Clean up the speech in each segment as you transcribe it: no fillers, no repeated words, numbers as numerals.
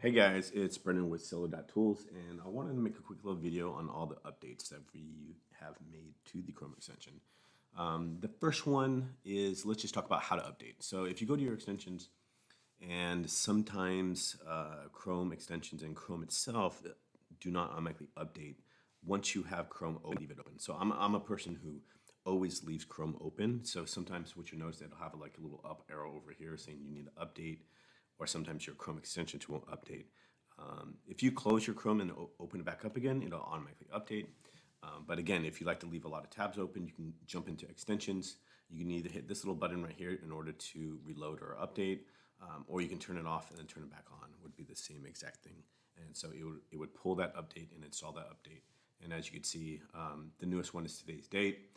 Hey guys, it's Brendan with Seller.Tools, and I wanted to make a quick little video on all the updates that we have made to the Chrome extension. The first one is, let's just talk about how to update. So if you go to your extensions, and sometimes Chrome extensions and Chrome itself do not automatically update once you have Chrome open, leave it open. So I'm a person who always leaves Chrome open. So sometimes what you notice, it'll have like a little up arrow over here saying you need to update, or sometimes your Chrome extensions won't update. If you close your Chrome and open it back up again, it'll automatically update. But again, if you like to leave a lot of tabs open, you can jump into extensions. You can either hit this little button right here in order to reload or update, or you can turn it off and then turn it back on. Would be the same exact thing. And so it would pull that update and install that update. And as you can see, the newest one is today's date.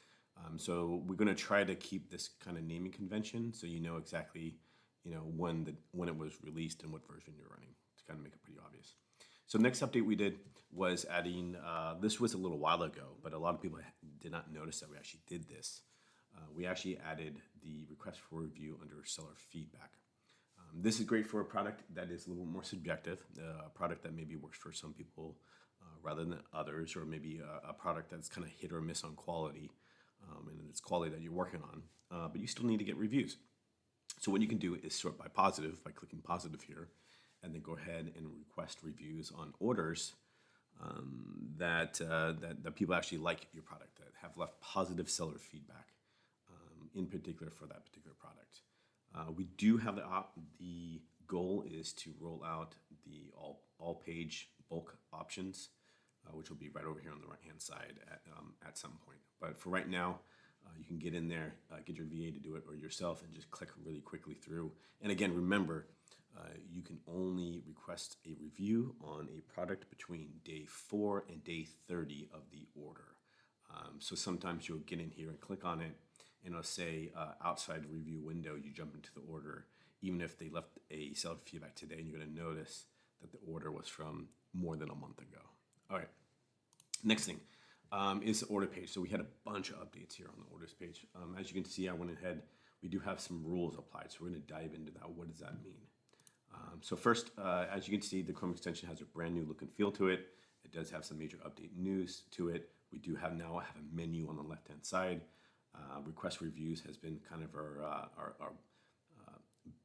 So we're going to try to keep this kind of naming convention so you know exactly when it was released and what version you're running, to kind of make it pretty obvious. So next update we did was adding, this was a little while ago, but a lot of people did not notice that we actually did this. We actually added the request for review under seller feedback. This is great for a product that is a little more subjective, a product that maybe works for some people rather than others, or maybe a product that's kind of hit or miss on quality, and it's quality that you're working on, but you still need to get reviews. So what you can do is sort by positive by clicking positive here, and then go ahead and request reviews on orders that people actually like your product, that have left positive seller feedback, in particular for that particular product. We do have the goal is to roll out the all page bulk options, which will be right over here on the right hand side at some point. But for right now, you can get in there, get your VA to do it or yourself, and just click really quickly through. And again, remember, you can only request a review on a product between day 4 and day 30 of the order. So sometimes you'll get in here and click on it, and it'll say outside review window, you jump into the order, even if they left a seller feedback today, and you're going to notice that the order was from more than a month ago. All right, next thing. Is the order page. So we had a bunch of updates here on the orders page. As you can see, I went ahead. We do have some rules applied, so we're going to dive into that. What does that mean? So first, as you can see, the Chrome extension has a brand new look and feel to it. It does have some major update news to it. We do now have a menu on the left-hand side. Request reviews has been kind of our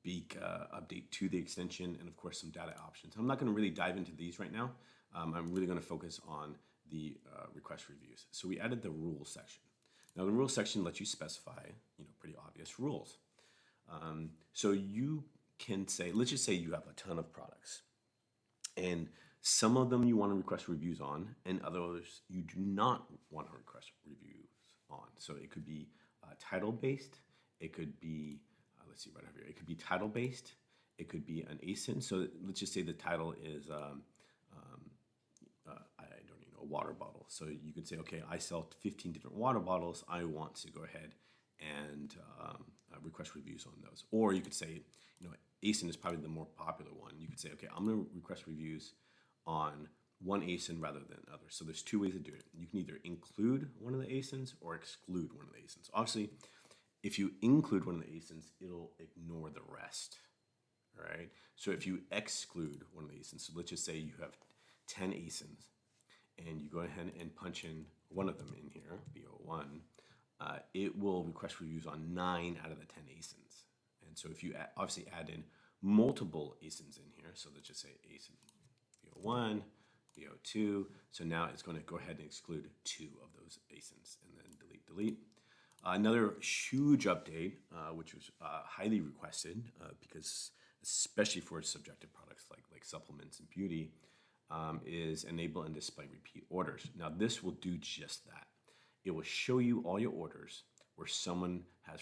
big update to the extension, and of course some data options. I'm not going to really dive into these right now. I'm really going to focus on the request reviews. So we added the rules section. Now the rules section lets you specify, pretty obvious rules. So you can say, let's just say you have a ton of products, and some of them you want to request reviews on, and others you do not want to request reviews on. So it could be title based. It could be, let's see right over here. It could be title based. It could be an ASIN. So let's just say the title is water bottle. So you could say, okay, I sell 15 different water bottles. I want to go ahead and request reviews on those. Or you could say, ASIN is probably the more popular one. You could say, okay, I'm going to request reviews on one ASIN rather than others. So there's two ways to do it. You can either include one of the ASINs or exclude one of the ASINs. Obviously, if you include one of the ASINs, it'll ignore the rest. All right. So if you exclude one of the ASINs, so let's just say you have 10 ASINs, and you go ahead and punch in one of them in here, BO1, it will request reviews on 9 out of the 10 ASINs. And so if you obviously add in multiple ASINs in here, so let's just say ASIN BO1, BO2, so now it's going to go ahead and exclude 2 of those ASINs, and then delete. Another huge update, which was highly requested, because especially for subjective products like supplements and beauty, is enable and display repeat orders. Now this will do just that. It will show you all your orders where someone has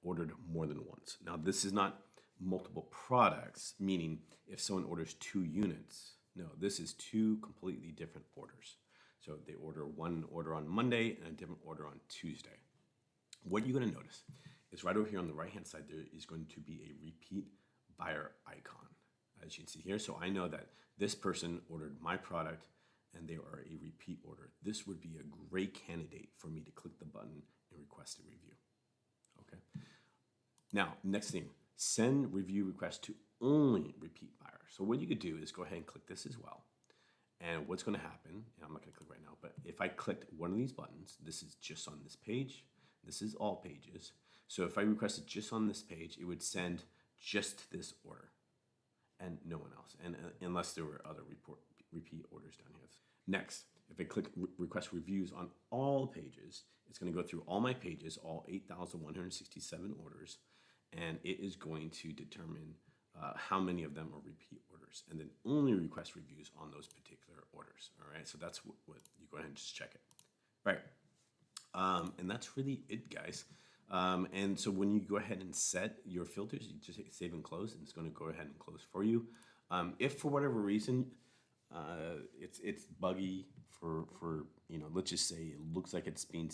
ordered more than once. Now this is not multiple products, meaning if someone orders 2 units. No, this is 2 completely different orders. So they order one order on Monday and a different order on Tuesday. What you're going to notice is right over here on the right hand side there is going to be a repeat buyer icon, as you can see here. So I know that this person ordered my product and they are a repeat order. This would be a great candidate for me to click the button and request a review. Okay. Now, next thing, send review requests to only repeat buyer. So what you could do is go ahead and click this as well. And what's going to happen, and I'm not going to click right now, but if I clicked one of these buttons, this is just on this page. This is all pages. So if I requested just on this page, it would send just this order and no one else, and unless there were other repeat orders down here. Next, if I click request reviews on all pages, it's going to go through all my pages, all 8,167 orders, and it is going to determine how many of them are repeat orders, and then only request reviews on those particular orders. All right, so that's what you go ahead and just check it. Right, and that's really it, guys. And so when you go ahead and set your filters, you just hit save and close, and it's going to go ahead and close for you. If for whatever reason it's buggy for let's just say it looks like it's being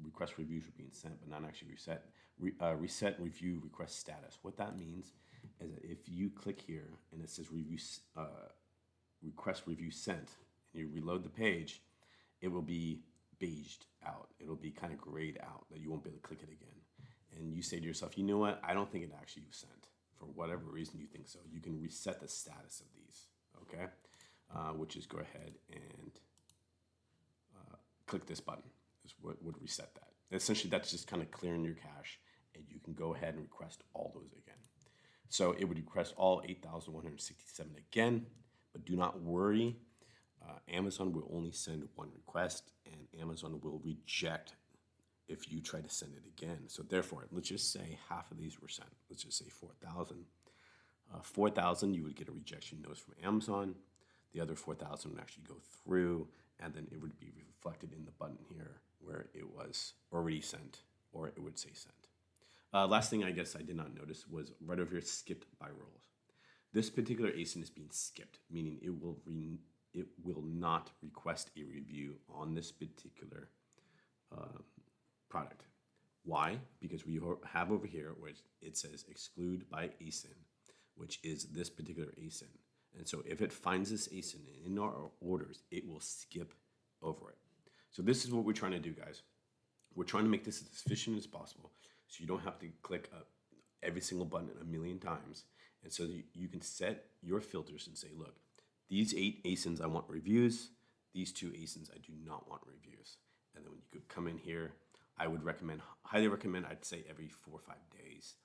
request reviews are being sent but not actually reset. Reset review request status. What that means is that if you click here and it says review request review sent and you reload the page, it will be beiged out. It'll be kind of grayed out that you won't be able to click it again. And you say to yourself, you know what? I don't think it actually was sent. For whatever reason you think so, you can reset the status of these. Okay. Which is go ahead and click this button is what would reset that. Essentially, that's just kind of clearing your cache, and you can go ahead and request all those again. So it would request all 8,167 again, but do not worry. Amazon will only send one request, and Amazon will reject if you try to send it again. So therefore, let's just say half of these were sent. Let's just say 4,000. 4,000, you would get a rejection notice from Amazon. The other 4,000 would actually go through, and then it would be reflected in the button here where it was already sent, or it would say sent. Last thing I guess I did not notice was right over here, skipped by roles. This particular ASIN is being skipped, meaning it will not request a review on this particular product. Why? Because we have over here where it says exclude by ASIN, which is this particular ASIN. And so if it finds this ASIN in our orders, it will skip over it. So this is what we're trying to do, guys. We're trying to make this as efficient as possible so you don't have to click every single button a million times. And so you can set your filters and say, look, these 8 ASINs I want reviews. These 2 ASINs I do not want reviews. And then when you could come in here, I would recommend, highly recommend, I'd say every 4 or 5 days.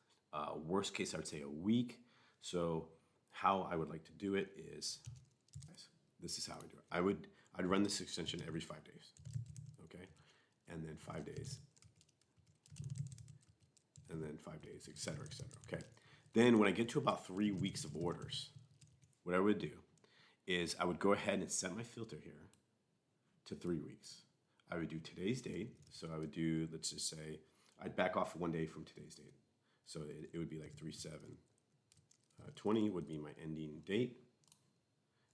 Worst case, I would say a week. So how I would like to do it is, this is how I do it. I'd run this extension every 5 days, okay? And then 5 days, and then 5 days, et cetera, okay? Then when I get to about 3 weeks of orders, what I would do is I would go ahead and set my filter here to 3 weeks. I would do today's date, so I would do, let's just say, I'd back off 1 day from today's date. So it would be like 3/7/20 would be my ending date.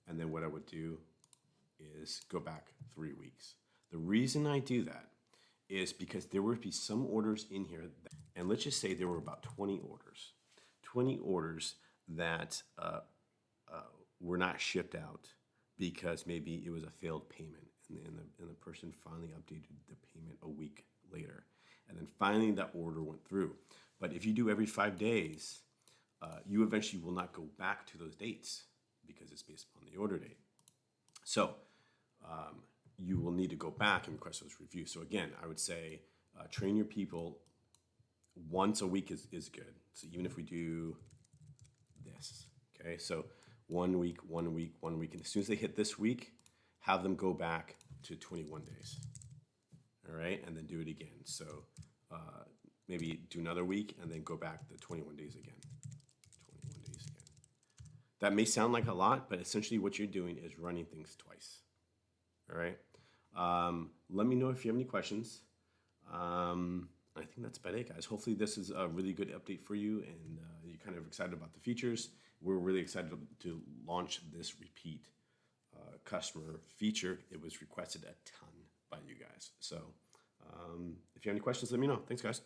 And then what I would do is go back 3 weeks. The reason I do that is because there would be some orders in here, and let's just say there were about 20 orders. 20 orders that were not shipped out because maybe it was a failed payment, and the person finally updated the payment a week later. And then finally that order went through. But if you do every 5 days, you eventually will not go back to those dates because it's based upon the order date. So you will need to go back and request those reviews. So again, I would say train your people. Once a week is good. So even if we do this, okay? So 1 week, 1 week, 1 week. And as soon as they hit this week, have them go back to 21 days. All right, and then do it again. So maybe do another week and then go back to 21 days again. 21 days again. That may sound like a lot, but essentially what you're doing is running things twice. All right. Let me know if you have any questions. I think that's about it, guys. Hopefully this is a really good update for you, and you're kind of excited about the features. We're really excited to launch this repeat customer feature. It was requested a ton by you guys. So if you have any questions, let me know. Thanks, guys.